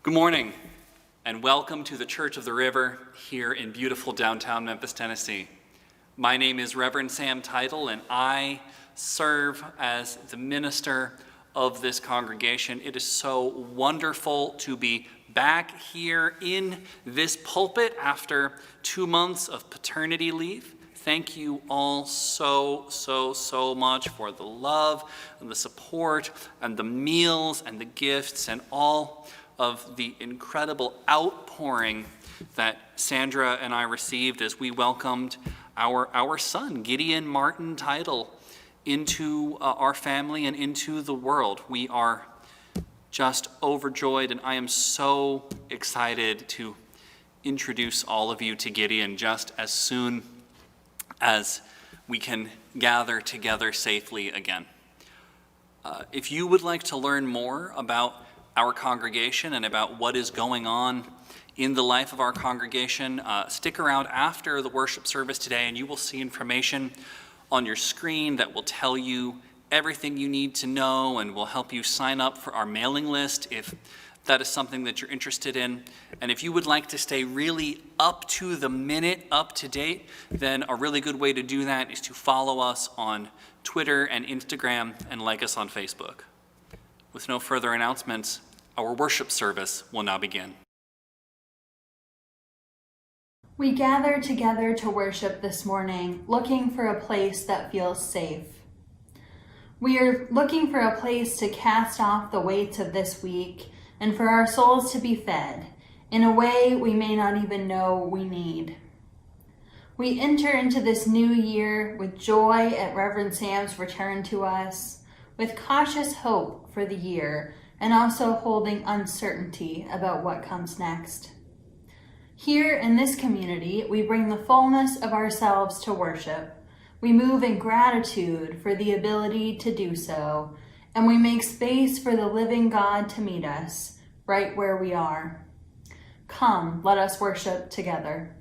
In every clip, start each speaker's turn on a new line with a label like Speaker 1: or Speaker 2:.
Speaker 1: Good morning, and welcome to the Church of the River here in beautiful downtown Memphis, Tennessee. My name is Reverend Sam Teitel, and I serve as the minister of this congregation. It is so wonderful to be back here in this pulpit after 2 months of paternity leave. Thank you all so much for the love and the support and the meals and the gifts and all of the incredible outpouring that Sandra and I received as we welcomed our son, Gideon Martin Teitel, into our family and into the world. We are just overjoyed, and I am so excited to introduce all of you to Gideon just as soon as we can gather together safely again. If you would like to learn more about our congregation and about what is going on in the life of our congregation, stick around after the worship service today and you will see information on your screen that will tell you everything you need to know and will help you sign up for our mailing list if that is something that you're interested in. And if you would like to stay really up to the minute, up to date, then a really good way to do that is to follow us on Twitter and Instagram and like us on Facebook. With no further announcements, our worship service will now begin.
Speaker 2: We gather together to worship this morning, looking for a place that feels safe. We are looking for a place to cast off the weights of this week and for our souls to be fed in a way we may not even know we need. We enter into this new year with joy at Reverend Sam's return to us, with cautious hope for the year, and also holding uncertainty about what comes next. Here in this community, we bring the fullness of ourselves to worship. We move in gratitude for the ability to do so, and we make space for the living God to meet us right where we are. Come, let us worship together.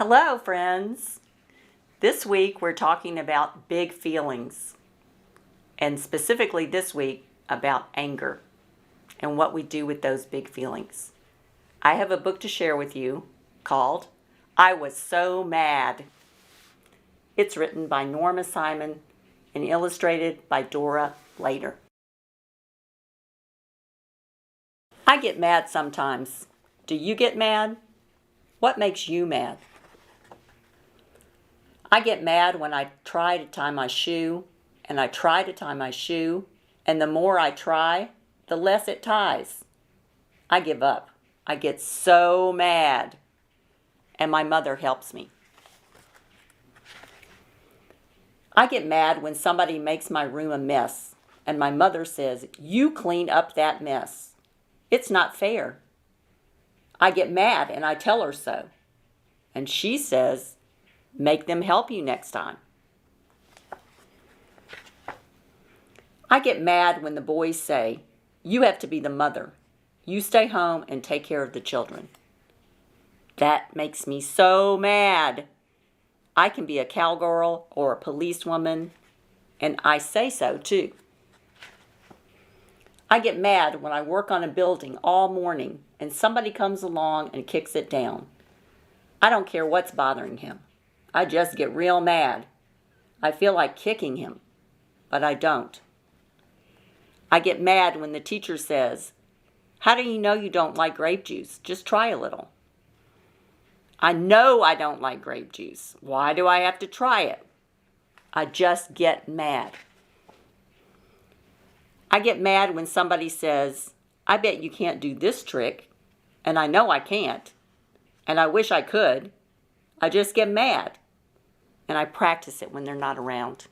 Speaker 3: Hello, friends. This week we're talking about big feelings, and specifically this week about anger and what we do with those big feelings. I have a book to share with you called I Was So Mad. It's written by Norma Simon and illustrated by Dora Later. I get mad sometimes. Do you get mad? What makes you mad? I get mad when I try to tie my shoe, and I try to tie my shoe, and the more I try, the less it ties. I give up. I get so mad, and my mother helps me. I get mad when somebody makes my room a mess, and my mother says, "You clean up that mess. It's not fair." I get mad and I tell her so, and she says, "Make them help you next time." I get mad when the boys say, "You have to be the mother. You stay home and take care of the children." That makes me so mad. I can be a cowgirl or a policewoman, and I say so too. I get mad when I work on a building all morning and somebody comes along and kicks it down. I don't care what's bothering him. I just get real mad. I feel like kicking him, but I don't. I get mad when the teacher says, "How do you know you don't like grape juice? Just try a little." I know I don't like grape juice. Why do I have to try it? I just get mad. I get mad when somebody says, "I bet you can't do this trick," and I know I can't, and I wish I could. I just get mad, and I practice it when they're not around.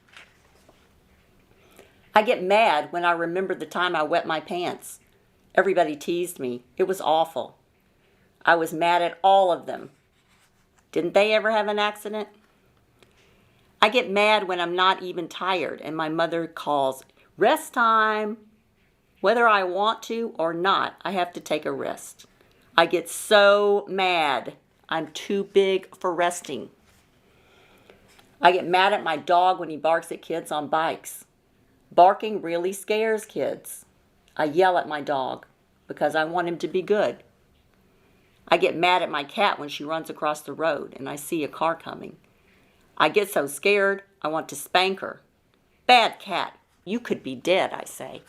Speaker 3: I get mad when I remember the time I wet my pants. Everybody teased me. It was awful. I was mad at all of them. Didn't they ever have an accident? I get mad when I'm not even tired and my mother calls, "Rest time." Whether I want to or not, I have to take a rest. I get so mad. I'm too big for resting. I get mad at my dog when he barks at kids on bikes. Barking really scares kids. I yell at my dog because I want him to be good. I get mad at my cat when she runs across the road and I see a car coming. I get so scared, I want to spank her. "Bad cat, you could be dead," I say.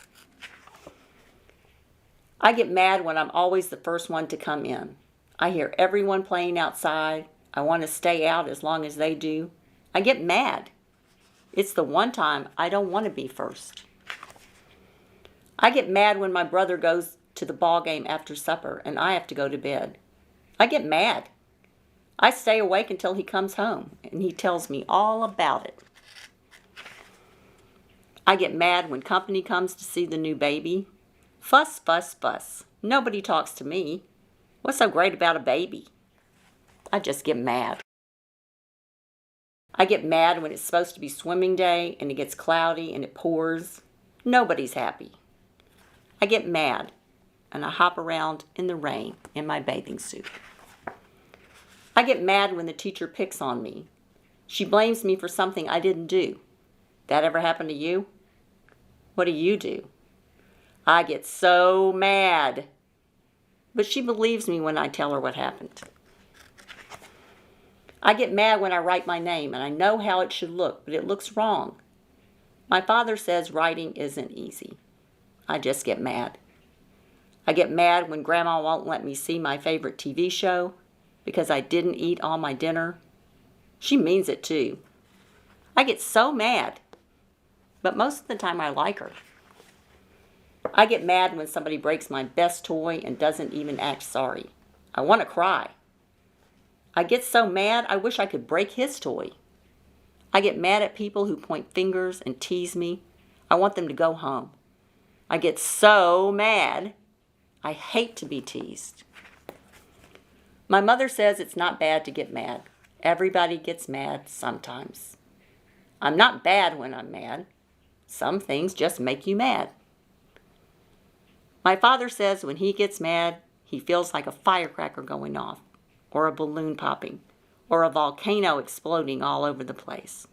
Speaker 3: I get mad when I'm always the first one to come in. I hear everyone playing outside. I want to stay out as long as they do. I get mad. It's the one time I don't want to be first. I get mad when my brother goes to the ball game after supper and I have to go to bed. I get mad. I stay awake until he comes home and he tells me all about it. I get mad when company comes to see the new baby. Fuss, fuss, fuss. Nobody talks to me. What's so great about a baby? I just get mad. I get mad when it's supposed to be swimming day and it gets cloudy and it pours. Nobody's happy. I get mad and I hop around in the rain in my bathing suit. I get mad when the teacher picks on me. She blames me for something I didn't do. That ever happened to you? What do you do? I get so mad. But she believes me when I tell her what happened. I get mad when I write my name and I know how it should look, but it looks wrong. My father says writing isn't easy. I just get mad. I get mad when Grandma won't let me see my favorite TV show because I didn't eat all my dinner. She means it too. I get so mad, but most of the time I like her. I get mad when somebody breaks my best toy and doesn't even act sorry. I want to cry. I get so mad I wish I could break his toy. I get mad at people who point fingers and tease me. I want them to go home. I get so mad. I hate to be teased. My mother says it's not bad to get mad. Everybody gets mad sometimes. I'm not bad when I'm mad. Some things just make you mad. My father says when he gets mad, he feels like a firecracker going off or a balloon popping or a volcano exploding all over the place.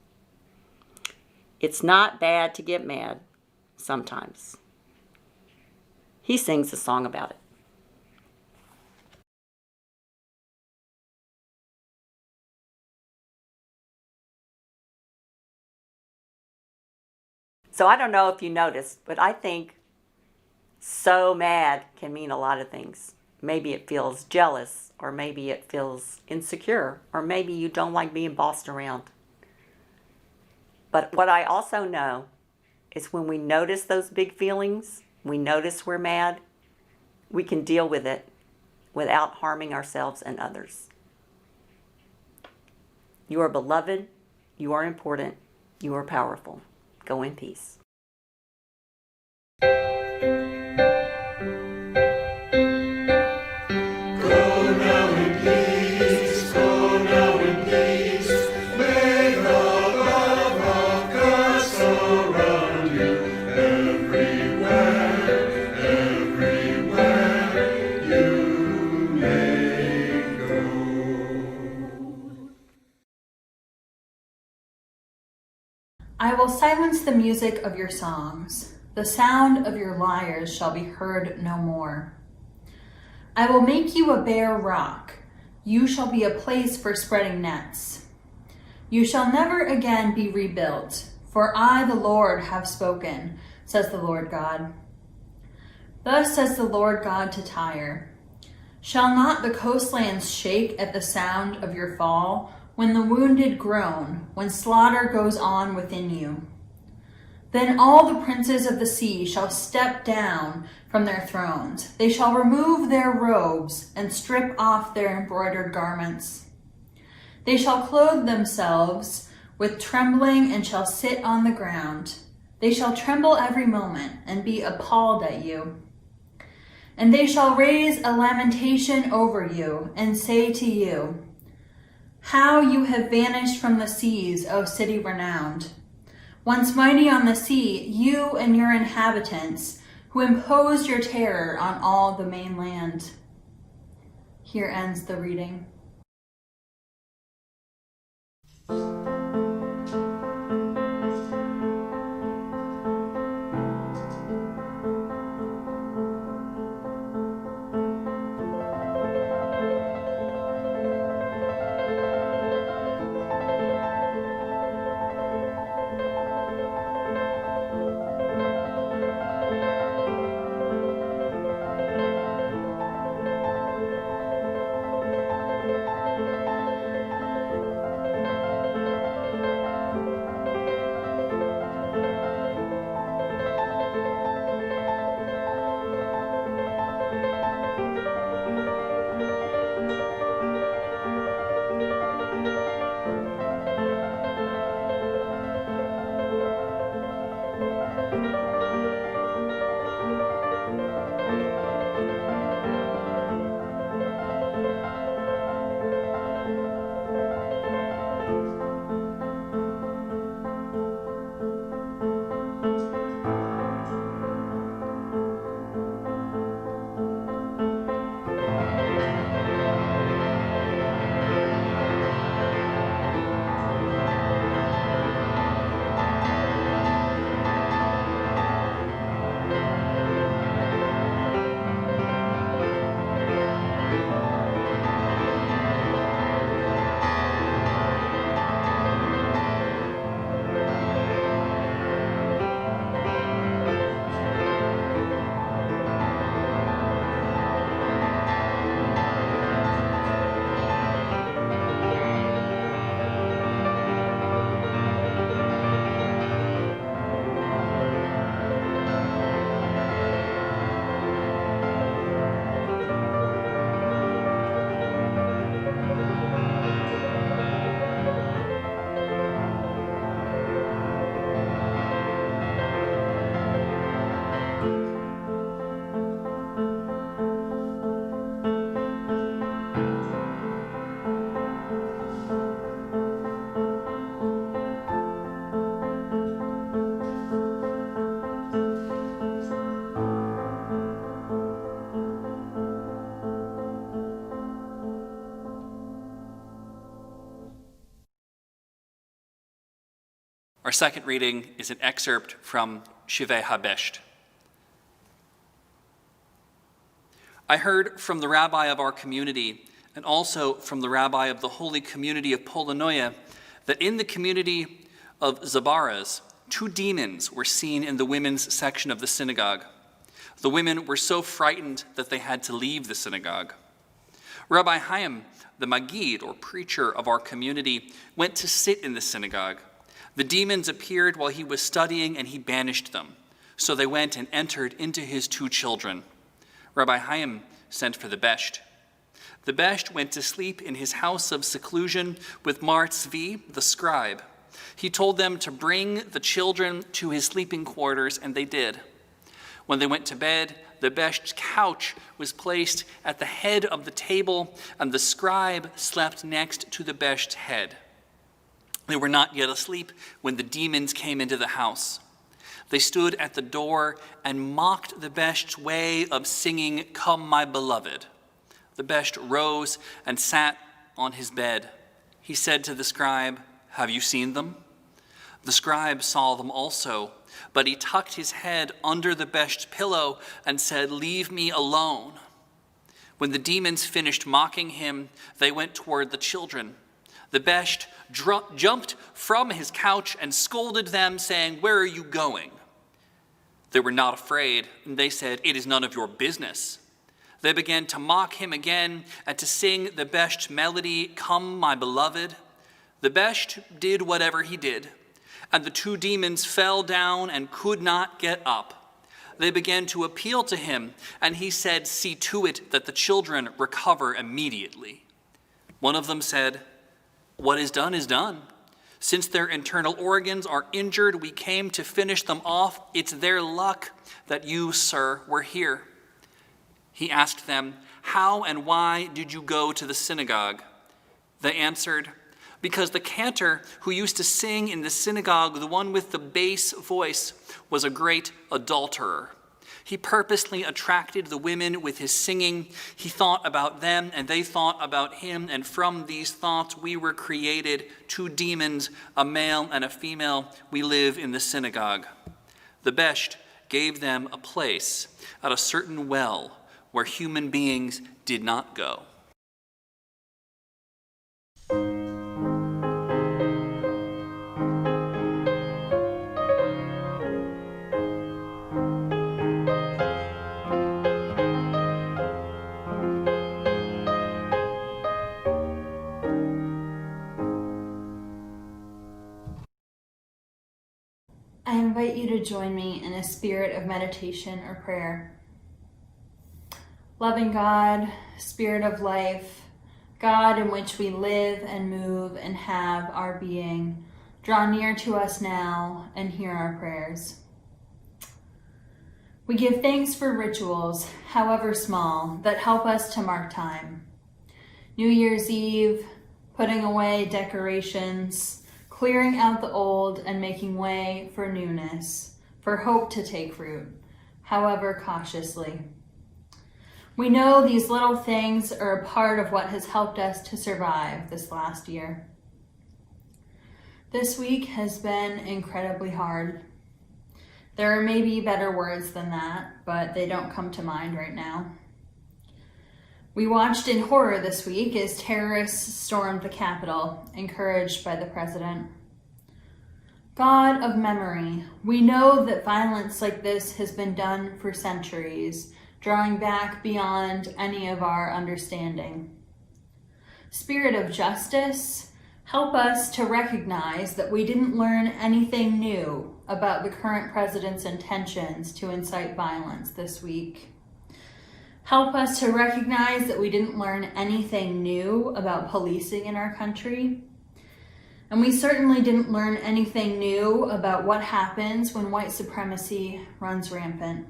Speaker 3: It's not bad to get mad sometimes. He sings a song about it. So I don't know if you noticed, but I think so mad can mean a lot of things. Maybe it feels jealous, or maybe it feels insecure, or maybe you don't like being bossed around. But what I also know is when we notice those big feelings, we notice we're mad, we can deal with it without harming ourselves and others. You are beloved, you are important, you are powerful. Go in peace.
Speaker 2: I will silence the music of your songs. The sound of your lyres shall be heard no more. I will make you a bare rock. You shall be a place for spreading nets. You shall never again be rebuilt, for I, the Lord, have spoken, says the Lord God. Thus says the Lord God to Tyre, shall not the coastlands shake at the sound of your fall, when the wounded groan, when slaughter goes on within you? Then all the princes of the sea shall step down from their thrones. They shall remove their robes and strip off their embroidered garments. They shall clothe themselves with trembling and shall sit on the ground. They shall tremble every moment and be appalled at you. And they shall raise a lamentation over you and say to you, how you have vanished from the seas, O city renowned. Once mighty on the sea, you and your inhabitants, who imposed your terror on all the mainland. Here ends the reading.
Speaker 1: second reading is an excerpt from Shivei HaBesht. I heard from the rabbi of our community and also from the rabbi of the Holy Community of Polanoia that in the community of Zabaras, 2 demons were seen in the women's section of the synagogue. The women were so frightened that they had to leave the synagogue. Rabbi Chaim, the Magid, or preacher of our community, went to sit in the synagogue. The demons appeared while he was studying, and he banished them. So they went and entered into his 2 children. Rabbi Chaim sent for the Besht. The Besht went to sleep in his house of seclusion with Mar Tzvi, the scribe. He told them to bring the children to his sleeping quarters, and they did. When they went to bed, the Besht's couch was placed at the head of the table, and the scribe slept next to the Besht's head. They were not yet asleep when the demons came into the house. They stood at the door and mocked the Besht's way of singing, "Come, my beloved." The Besht rose and sat on his bed. He said to the scribe, "Have you seen them?" The scribe saw them also, but he tucked his head under the Besht's pillow and said, "Leave me alone." When the demons finished mocking him, they went toward the children. The Besht jumped from his couch and scolded them, saying, "Where are you going?" They were not afraid, and they said, "It is none of your business." They began to mock him again and to sing the Besht's melody, "Come, my beloved." The Besht did whatever he did, and the 2 demons fell down and could not get up. They began to appeal to him, and he said, "See to it that the children recover immediately." One of them said, "What is done is done. Since their internal organs are injured, we came to finish them off. It's their luck that you, sir, were here." He asked them, "How and why did you go to the synagogue?" They answered, "Because the cantor who used to sing in the synagogue, the one with the bass voice, was a great adulterer. He purposely attracted the women with his singing. He thought about them, and they thought about him, and from these thoughts we were created, 2 demons, a male and a female. We live in the synagogue." The Besht gave them a place at a certain well where human beings did not go.
Speaker 2: I invite you to join me in a spirit of meditation or prayer. Loving God, Spirit of life, God in which we live and move and have our being, draw near to us now and hear our prayers. We give thanks for rituals, however small, that help us to mark time. New Year's Eve, putting away decorations, clearing out the old and making way for newness, for hope to take fruit, however cautiously. We know these little things are a part of what has helped us to survive this last year. This week has been incredibly hard. There are maybe better words than that, but they don't come to mind right now. We watched in horror this week as terrorists stormed the Capitol, encouraged by the president. God of memory, we know that violence like this has been done for centuries, drawing back beyond any of our understanding. Spirit of justice, help us to recognize that we didn't learn anything new about the current president's intentions to incite violence this week. Help us to recognize that we didn't learn anything new about policing in our country. And we certainly didn't learn anything new about what happens when white supremacy runs rampant.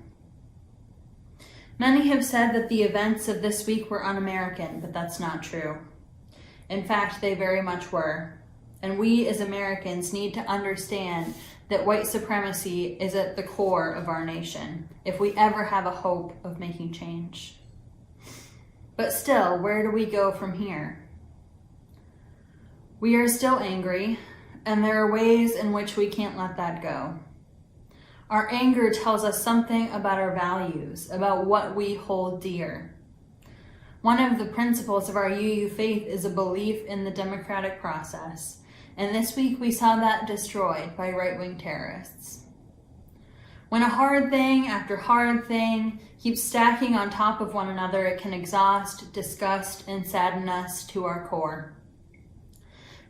Speaker 2: Many have said that the events of this week were un-American, but that's not true. In fact, they very much were. And we as Americans need to understand that white supremacy is at the core of our nation, if we ever have a hope of making change. But still, where do we go from here? We are still angry, and there are ways in which we can't let that go. Our anger tells us something about our values, about what we hold dear. One of the principles of our UU faith is a belief in the democratic process, and this week we saw that destroyed by right-wing terrorists. When a hard thing after hard thing keeps stacking on top of one another, it can exhaust, disgust, and sadden us to our core.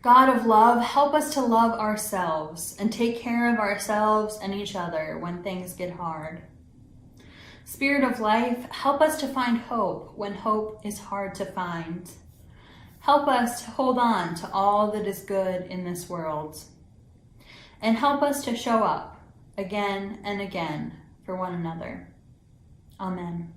Speaker 2: God of love, help us to love ourselves and take care of ourselves and each other when things get hard. Spirit of life, help us to find hope when hope is hard to find. Help us to hold on to all that is good in this world. And help us to show up again and again for one another. Amen.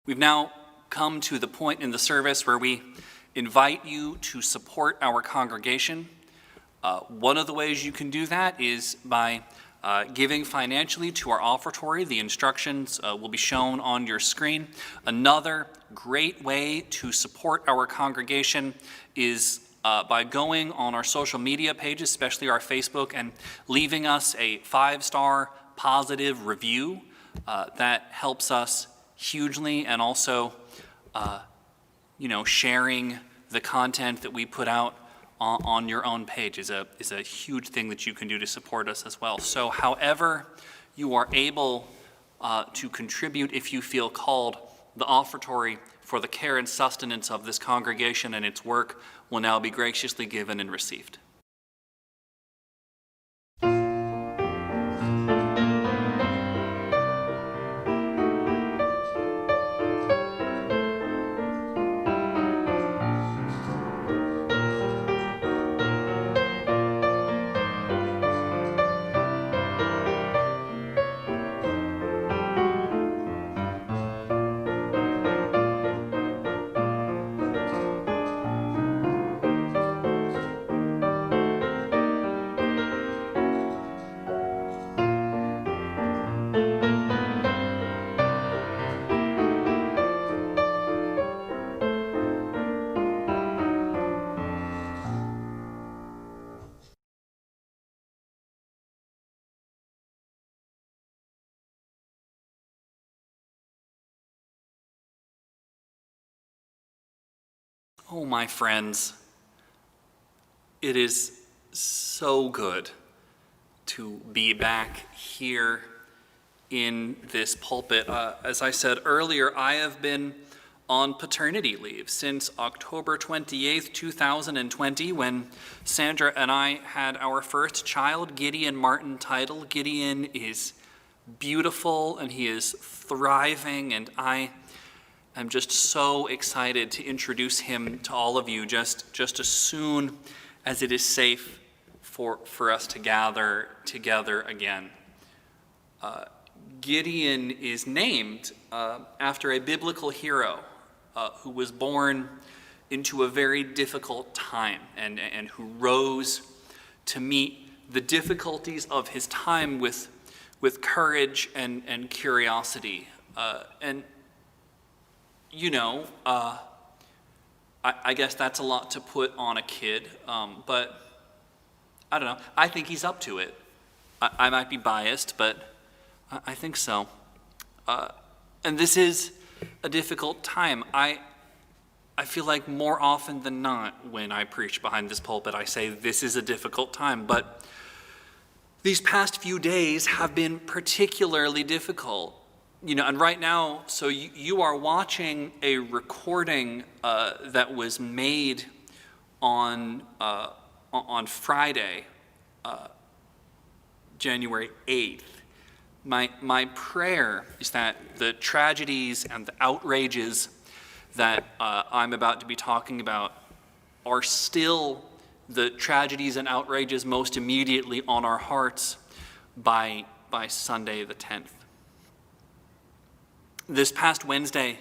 Speaker 1: We've now come to the point in the service where we invite you to support our congregation. One of the ways you can do that is by giving financially to our offertory. The instructions will be shown on your screen. Another great way to support our congregation is by going on our social media pages, especially our Facebook, and leaving us a 5-star positive review. That helps us hugely, and also sharing the content that we put out on your own page is a huge thing that you can do to support us as well. So however you are able to contribute, if you feel called, the offertory for the care and sustenance of this congregation and its work will now be graciously given and received. Oh, my friends, it is so good to be back here in this pulpit. As I said earlier, I have been on paternity leave since October 28th, 2020, when Sandra and I had our first child, Gideon Martin Teitel. Gideon is beautiful and he is thriving, and I'm just so excited to introduce him to all of you just as soon as it is safe for us to gather together again. Gideon is named after a biblical hero who was born into a very difficult time and who rose to meet the difficulties of his time with courage and curiosity. I guess that's a lot to put on a kid, but I don't know. I think he's up to it. I might be biased, but I think so. And this is a difficult time. I feel like more often than not when I preach behind this pulpit, I say this is a difficult time, but these past few days have been particularly difficult. And right now, so you are watching a recording that was made on Friday, January 8th. My prayer is that the tragedies and the outrages that I'm about to be talking about are still the tragedies and outrages most immediately on our hearts by Sunday the 10th. This past Wednesday,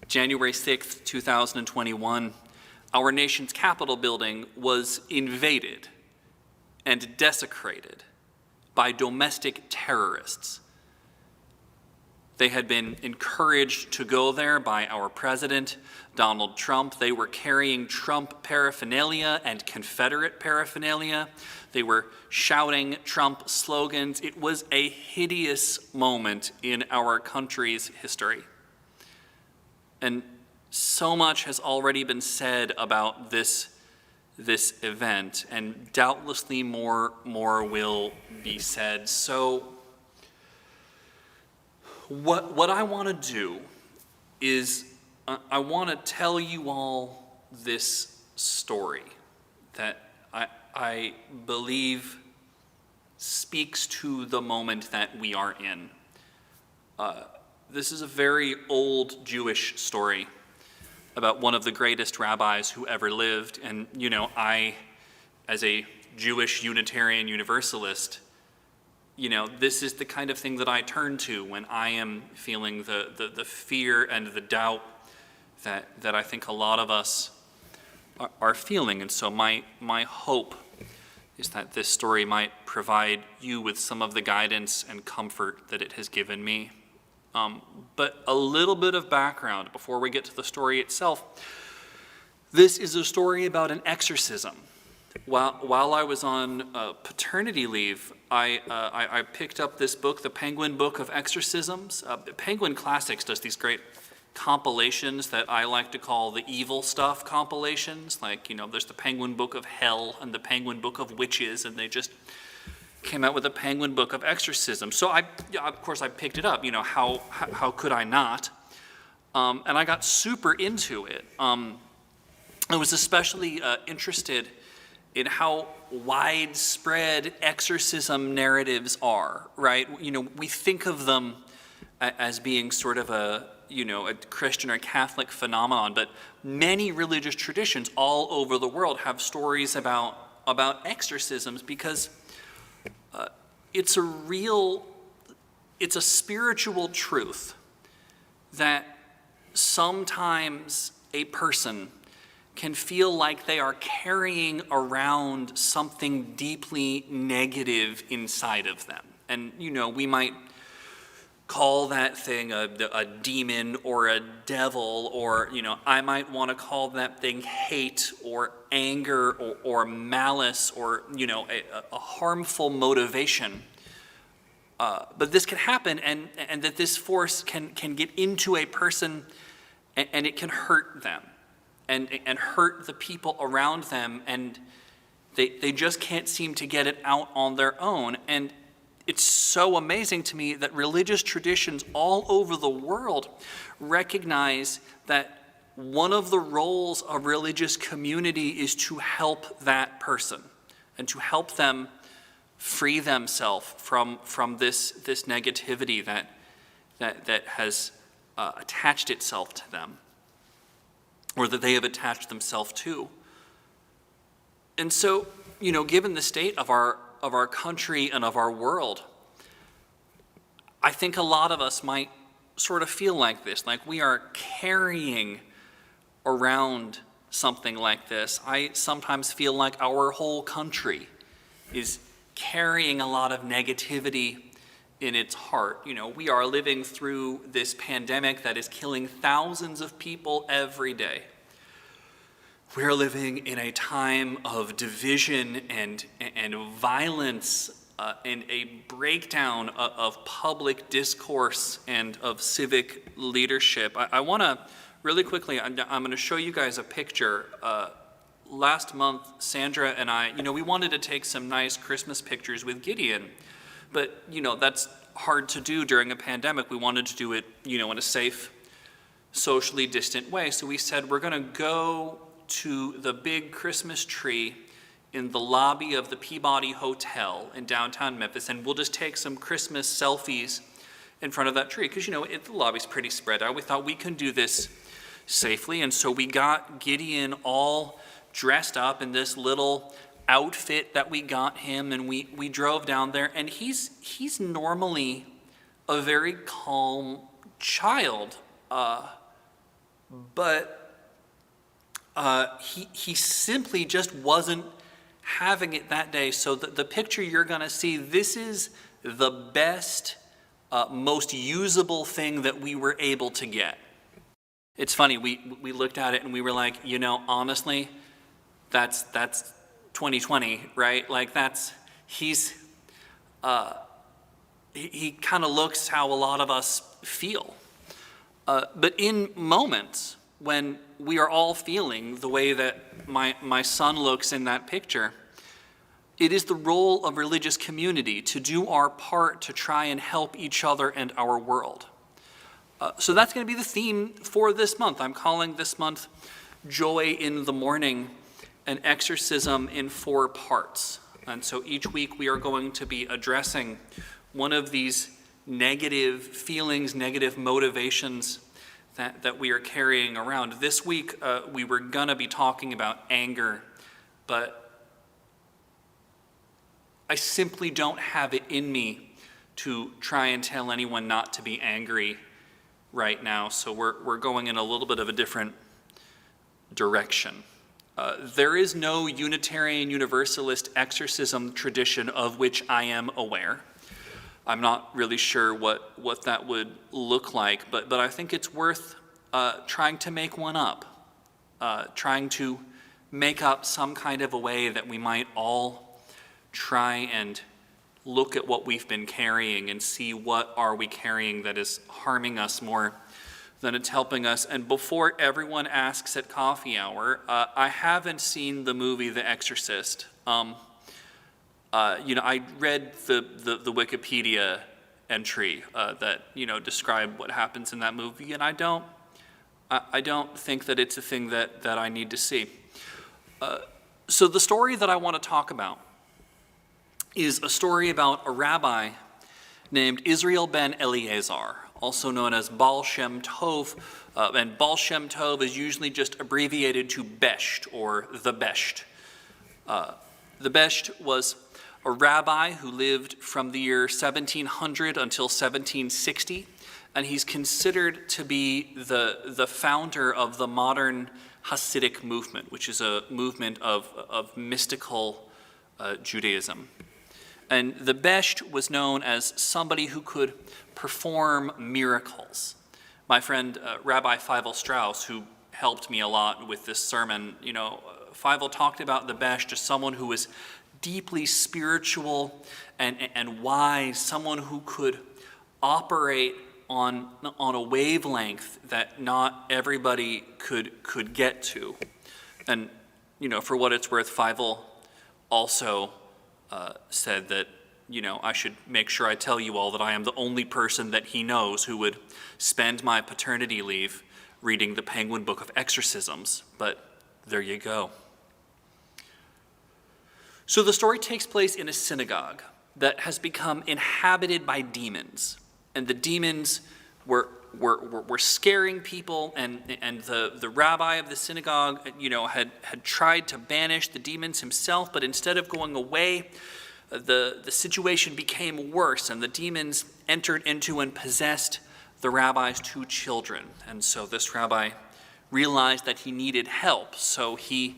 Speaker 1: January 6th, 2021, our nation's Capitol building was invaded and desecrated by domestic terrorists. They had been encouraged to go there by our president, Donald Trump. They were carrying Trump paraphernalia and Confederate paraphernalia. They were shouting Trump slogans. It was a hideous moment in our country's history. And so much has already been said about this event, and doubtlessly more will be said. So what I want to do is I want to tell you all this story that I believe speaks to the moment that we are in. This is a very old Jewish story about one of the greatest rabbis who ever lived. And, I, as a Jewish Unitarian Universalist, this is the kind of thing that I turn to when I am feeling the fear and the doubt that I think a lot of us are feeling. And so my hope is that this story might provide you with some of the guidance and comfort that it has given me. But a little bit of background before we get to the story itself. This is a story about an exorcism. While I was on paternity leave, I picked up this book, the Penguin Book of Exorcisms. Penguin Classics does these great compilations that I like to call the evil stuff compilations. Like, there's the Penguin Book of Hell and the Penguin Book of Witches, and they just came out with a Penguin Book of Exorcism. So of course I picked it up. How could I not? and I got super into it. I was especially interested in how widespread exorcism narratives are, right? We think of them as being sort of a Christian or Catholic phenomenon, but many religious traditions all over the world have stories about exorcisms because it's a spiritual truth that sometimes a person can feel like they are carrying around something deeply negative inside of them. And, we might call that thing a demon or a devil, or, I might want to call that thing hate or anger or malice or, a harmful motivation. But this can happen, and that this force can get into a person, and it can hurt them. And hurt the people around them, and they just can't seem to get it out on their own. And it's so amazing to me that religious traditions all over the world recognize that one of the roles of religious community is to help that person and to help them free themselves from this negativity that has attached itself to them, or that they have attached themselves to. And so, given the state of our country and of our world, I think a lot of us might sort of feel like this, like we are carrying around something like this. I sometimes feel like our whole country is carrying a lot of negativity in its heart. We are living through this pandemic that is killing thousands of people every day. We're living in a time of division and violence and a breakdown of public discourse and of civic leadership. I want to really quickly, I'm going to show you guys a picture. Last month, Sandra and I, we wanted to take some nice Christmas pictures with Gideon. But, that's hard to do during a pandemic. We wanted to do it, in a safe, socially distant way. So we said, we're going to go to the big Christmas tree in the lobby of the Peabody Hotel in downtown Memphis, and we'll just take some Christmas selfies in front of that tree. Because, the lobby's pretty spread out. We thought we can do this safely. And so we got Gideon all dressed up in this little outfit that we got him, and we drove down there, and he's normally a very calm child, but he simply just wasn't having it that day. So the picture you're going to see, this is the best, most usable thing that we were able to get. It's funny, we looked at it and we were like, honestly, that's 2020, right? Like he kind of looks how a lot of us feel. But in moments when we are all feeling the way that my son looks in that picture, it is the role of religious community to do our part to try and help each other and our world. So that's going to be the theme for this month. I'm calling this month Joy in the Morning, an exorcism in 4 parts. And so each week we are going to be addressing one of these negative feelings, negative motivations that we are carrying around. This week we were going to be talking about anger, but I simply don't have it in me to try and tell anyone not to be angry right now. So we're going in a little bit of a different direction. There is no Unitarian Universalist exorcism tradition of which I am aware. I'm not really sure what that would look like, but I think it's worth trying to make one up, trying to make up some kind of a way that we might all try and look at what we've been carrying and see what are we carrying that is harming us more than it's helping us. And before everyone asks at coffee hour, I haven't seen the movie The Exorcist. I read the Wikipedia entry that described what happens in that movie, and I don't I don't think that it's a thing that I need to see. So the story that I want to talk about is a story about a rabbi named Israel ben Eleazar, also known as Baal Shem Tov, and Baal Shem Tov is usually just abbreviated to Besht, or the Besht. The Besht was a rabbi who lived from the year 1700 until 1760, and he's considered to be the founder of the modern Hasidic movement, which is a movement of mystical Judaism. And the Besht was known as somebody who could perform miracles. My friend Rabbi Feivel Strauss, who helped me a lot with this sermon, Feivel talked about the Besht as someone who was deeply spiritual and wise, someone who could operate on a wavelength that not everybody could get to. And, for what it's worth, Feivel also said that, I should make sure I tell you all that I am the only person that he knows who would spend my paternity leave reading the Penguin Book of Exorcisms. But there you go. So the story takes place in a synagogue that has become inhabited by demons. And the demons were scaring people, and the rabbi of the synagogue, had tried to banish the demons himself, but instead of going away, the situation became worse, and the demons entered into and possessed the rabbi's 2 children. And so this rabbi realized that he needed help, so he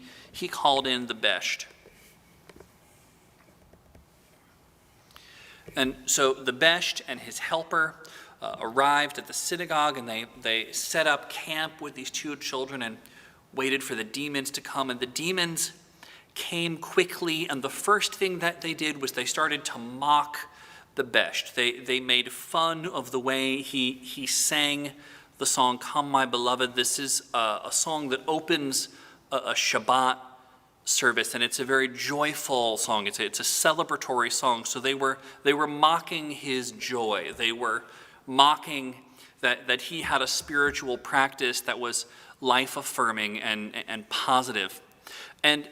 Speaker 1: called in the Besht. And so the Besht and his helper arrived at the synagogue, and they set up camp with these 2 children and waited for the demons to come. And the demons came quickly, and the first thing that they did was they started to mock the Besht. They made fun of the way he sang the song, "Come My Beloved." This is a song that opens a Shabbat service, and it's a very joyful song. It's a celebratory song. So they were mocking his joy. They were mocking that he had a spiritual practice that was life-affirming and positive. And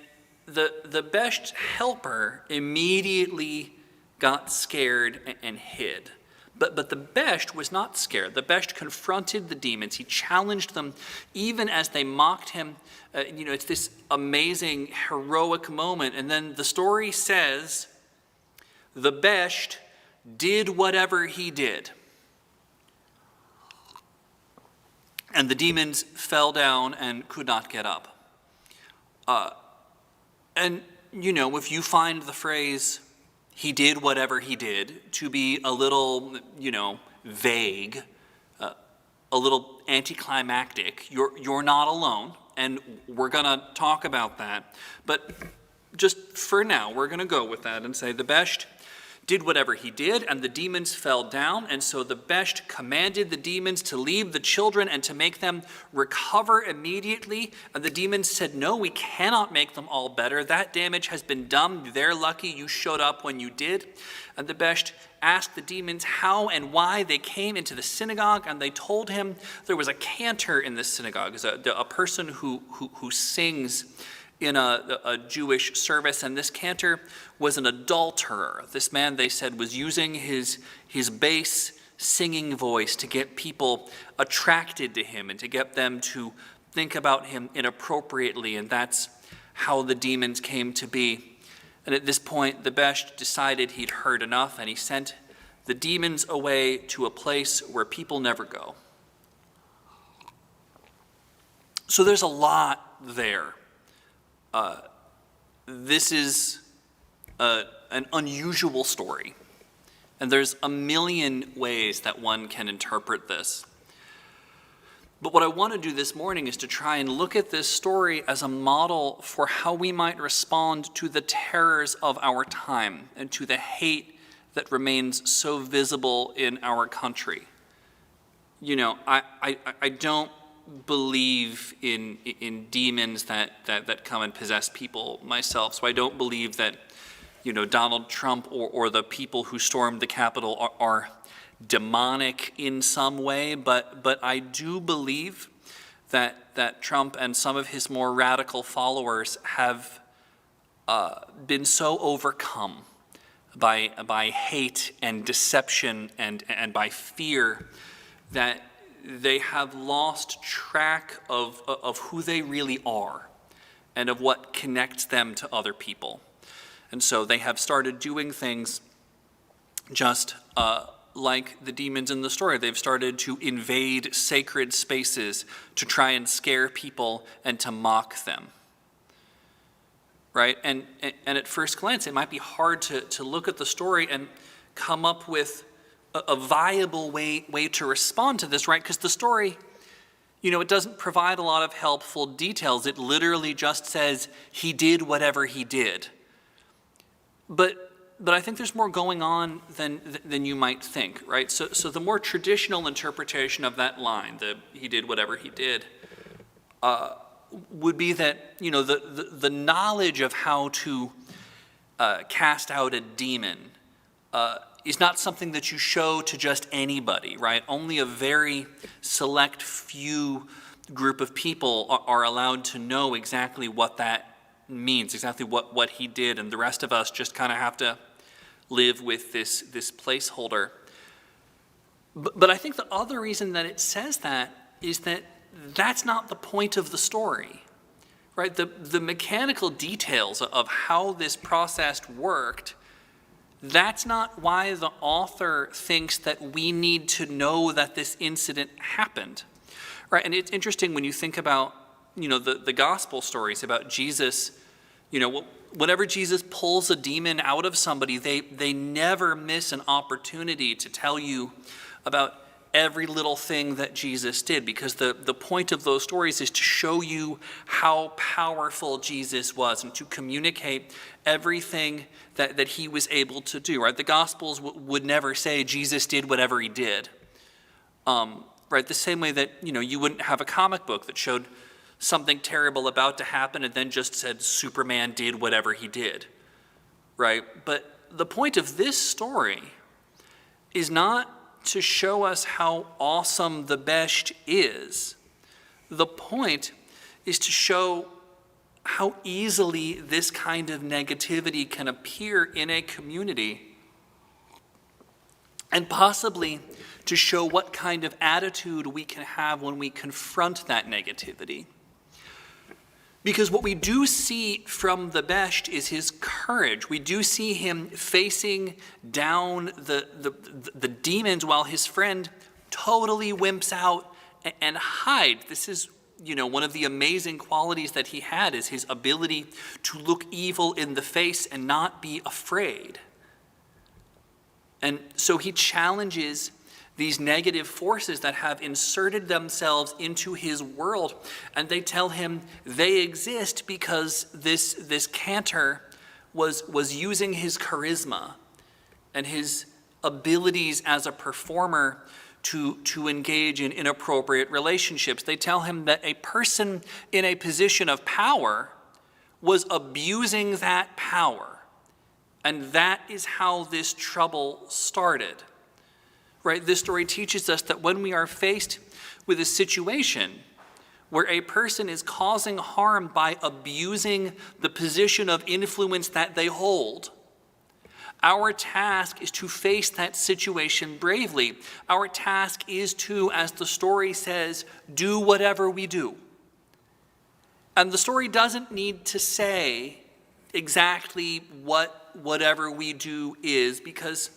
Speaker 1: the Besht helper immediately got scared and hid. But the Besht was not scared. The Besht confronted the demons. He challenged them even as they mocked him. It's this amazing, heroic moment. And then the story says the Besht did whatever he did. And the demons fell down and could not get up. If you find the phrase, "he did whatever he did," to be a little, vague, a little anticlimactic, you're not alone, and we're going to talk about that. But just for now, we're going to go with that and say the Besht did whatever he did, and the demons fell down, and so the Besht commanded the demons to leave the children and to make them recover immediately. And the demons said, "No, we cannot make them all better. That damage has been done. They're lucky you showed up when you did." And the Besht asked the demons how and why they came into the synagogue, and they told him there was a cantor in the synagogue, a person who sings in a Jewish service, and this cantor was an adulterer. This man, they said, was using his bass singing voice to get people attracted to him and to get them to think about him inappropriately, and that's how the demons came to be. And at this point, the Besht decided he'd heard enough, and he sent the demons away to a place where people never go. So there's a lot there. This is an unusual story, and there's a million ways that one can interpret this. But what I want to do this morning is to try and look at this story as a model for how we might respond to the terrors of our time and to the hate that remains so visible in our country. I don't believe in demons that come and possess people myself. So I don't believe that, Donald Trump or the people who stormed the Capitol are demonic in some way, but I do believe that Trump and some of his more radical followers have been so overcome by hate and deception and by fear that they have lost track of who they really are and of what connects them to other people. And so they have started doing things just like the demons in the story. They've started to invade sacred spaces to try and scare people and to mock them. Right? And at first glance, it might be hard to look at the story and come up with a viable way to respond to this, right? Because the story, it doesn't provide a lot of helpful details. It literally just says he did whatever he did. But I think there's more going on than you might think, right? So the more traditional interpretation of that line, he did whatever he did, would be that, the knowledge of how to cast out a demon is not something that you show to just anybody, right? Only a very select few group of people are allowed to know exactly what that means, exactly what he did, and the rest of us just kind of have to live with this placeholder. But I think the other reason that it says that is that that's not the point of the story, right? The mechanical details of how this process worked, that's not why the author thinks that we need to know that this incident happened, right? And it's interesting when you think about, the gospel stories about Jesus, whenever Jesus pulls a demon out of somebody, they never miss an opportunity to tell you about every little thing that Jesus did, because the point of those stories is to show you how powerful Jesus was and to communicate everything that he was able to do, right? The Gospels would never say Jesus did whatever he did, right? The same way that, you wouldn't have a comic book that showed something terrible about to happen and then just said Superman did whatever he did, right? But the point of this story is not to show us how awesome the best is. The point is to show how easily this kind of negativity can appear in a community, and possibly to show what kind of attitude we can have when we confront that negativity. Because what we do see from the best is his courage. We do see him facing down the demons while his friend totally wimps out and hides. This is, one of the amazing qualities that he had, is his ability to look evil in the face and not be afraid. And so he challenges these negative forces that have inserted themselves into his world, and they tell him they exist because this cantor was using his charisma and his abilities as a performer to engage in inappropriate relationships. They tell him that a person in a position of power was abusing that power, and that is how this trouble started. Right? This story teaches us that when we are faced with a situation where a person is causing harm by abusing the position of influence that they hold, our task is to face that situation bravely. Our task is to, as the story says, do whatever we do. And the story doesn't need to say exactly what whatever we do is, because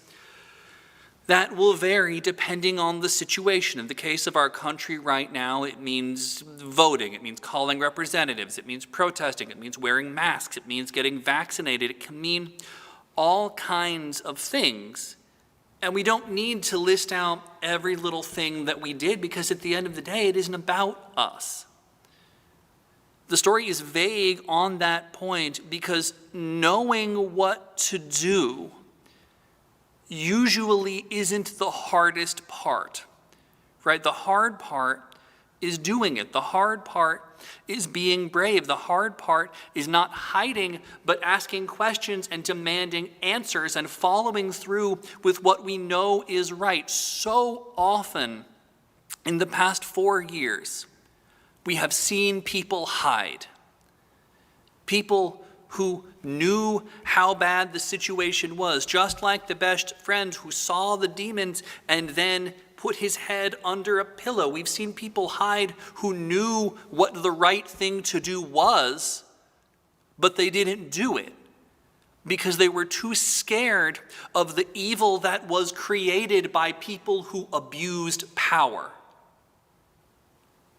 Speaker 1: that will vary depending on the situation. In the case of our country right now, it means voting, it means calling representatives, it means protesting, it means wearing masks, it means getting vaccinated, it can mean all kinds of things. And we don't need to list out every little thing that we did, because at the end of the day, it isn't about us. The story is vague on that point because knowing what to do usually isn't the hardest part, right? The hard part is doing it. The hard part is being brave. The hard part is not hiding, but asking questions and demanding answers and following through with what we know is right. So often in the past 4 years, We have seen people hide. People who knew how bad the situation was, just like the best friend who saw the demons and then put his head under a pillow. We've seen people hide who knew what the right thing to do was, but they didn't do it because they were too scared of the evil that was created by people who abused power.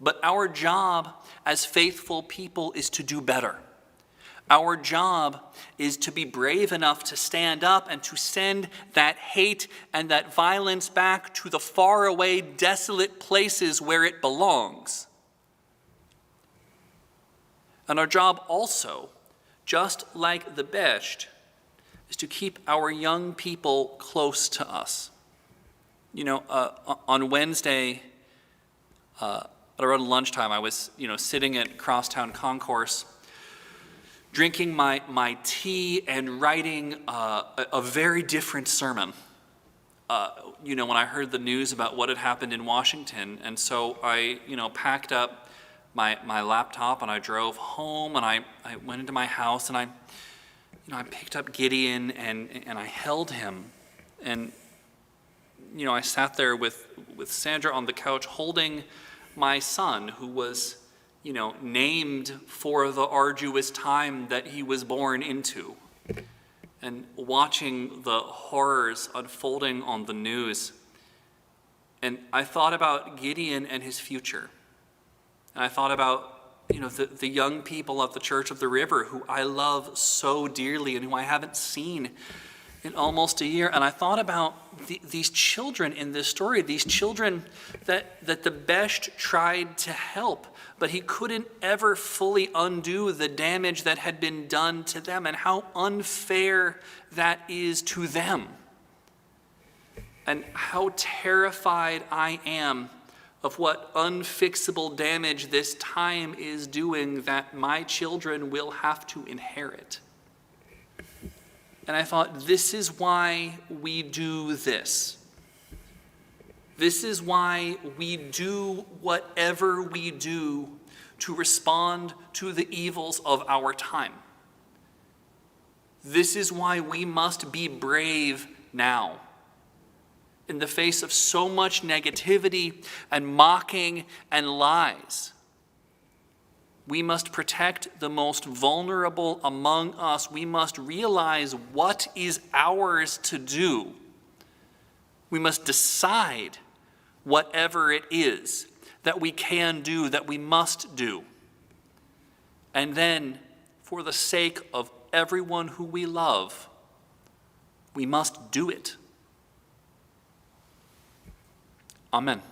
Speaker 1: But our job as faithful people is to do better. Our job is to be brave enough to stand up and to send that hate and that violence back to the faraway, desolate places where it belongs. And our job also, just like the best, is to keep our young people close to us. On Wednesday, around lunchtime, I was, sitting at Crosstown Concourse, drinking my tea and writing a very different sermon. When I heard the news about what had happened in Washington, and so I, packed up my laptop and I drove home and I went into my house and I picked up Gideon and I held him, and I sat there with Sandra on the couch holding my son, who was named for the arduous time that he was born into, and watching the horrors unfolding on the news. And I thought about Gideon and his future. And I thought about, the young people of the Church of the River who I love so dearly and who I haven't seen in almost a year. And I thought about these children in this story, these children that the Best tried to help, but he couldn't ever fully undo the damage that had been done to them, and how unfair that is to them. And how terrified I am of what unfixable damage this time is doing that my children will have to inherit. And I thought, this is why we do this. This is why we do whatever we do to respond to the evils of our time. This is why we must be brave now. In the face of so much negativity and mocking and lies, we must protect the most vulnerable among us. We must realize what is ours to do. We must decide whatever it is that we can do, that we must do. And then, for the sake of everyone who we love, we must do it. Amen.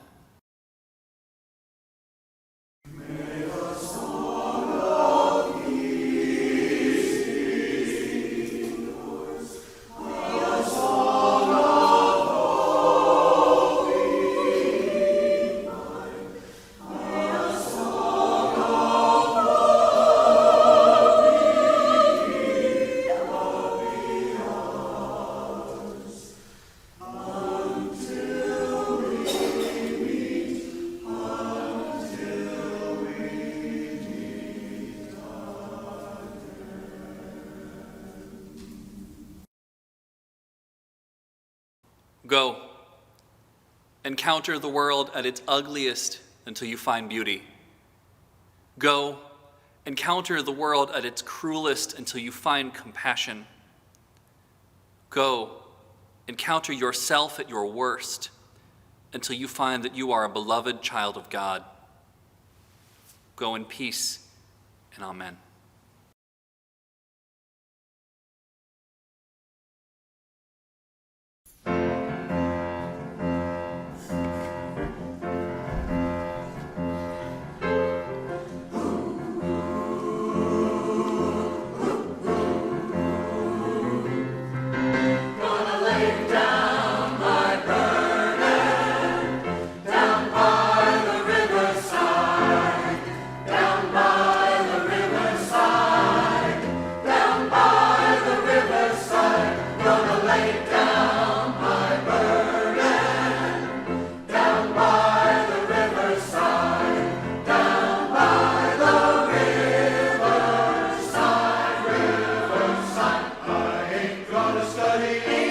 Speaker 1: Go, encounter the world at its ugliest until you find beauty. Go, encounter the world at its cruelest until you find compassion. Go, encounter yourself at your worst until you find that you are a beloved child of God. Go in peace, and amen.
Speaker 4: Down by the riverside, study